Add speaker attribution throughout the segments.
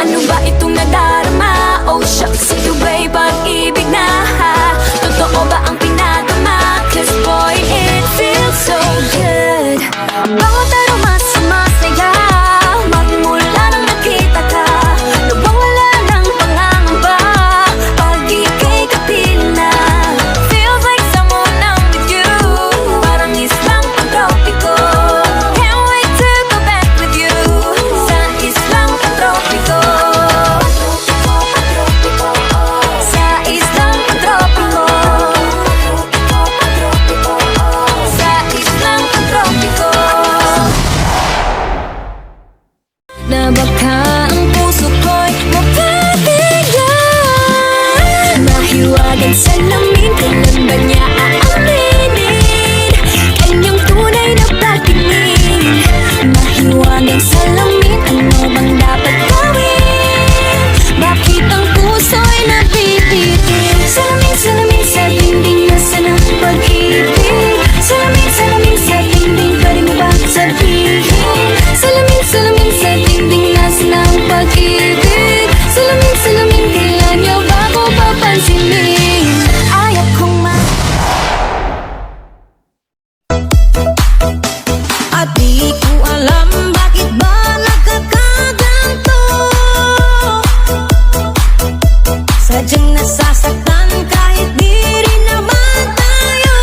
Speaker 1: Ano ba itong nadarama? Oh shucks, ito ba'y pag-ibig na ha? Totoo ba ang pinagama? 'Cause boy, it feels so good. Bawat aroma sumasaya magmula nang nakita ka. Nawawala ng pangangamba pag ika'y kapiling na. Feels like someone I'm with you, parang islang pantropiko. Can't wait to go back with you sa islang pantropiko. Sa islang pantropiko. Sa islang pantropiko. Na baka ang puso ko'y mapabigyan. Mahiwagan sa lamin, kailan ba niya aaminin? Kanyang tunay na pagtingin. Mahiwagan sa lamin, ano bang dapat gawin? Bakit ang puso'y napipitin? Salamin, salamin sa dingding, nasaan ang pag-ibig? Salamin, salamin sa dingding, pwede mo ba sabihin? Salamin, salamin sa dingding, nasaan ang pag-ibig? Salamin, salamin, kailan niyo ba ko papansinin? Ayaw kong
Speaker 2: At di ko alam bakit ba nagkakaganto. Sadyang nasasaktan kahit di rin naman tayo.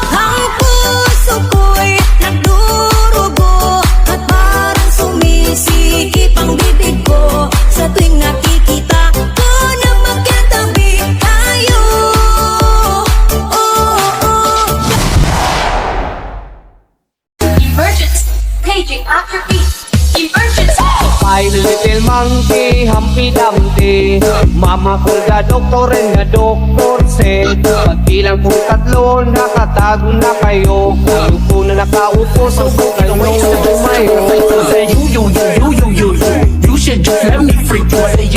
Speaker 2: Ang puso ko'y nagdurugo at parang sumisikip ang bibig ko sa tuwing nakikita ko na magkatabi tayo.
Speaker 1: Emergence! Paging after beat! Emergence!
Speaker 3: My little monkey, Humpty Dumpty. Mama ko ga doktor and ga doktor said, pagbilang po tatlo, nakatago na kayo. Upo na nakaupo sa bukal nung tumayo.
Speaker 4: You should just let me freak you. I say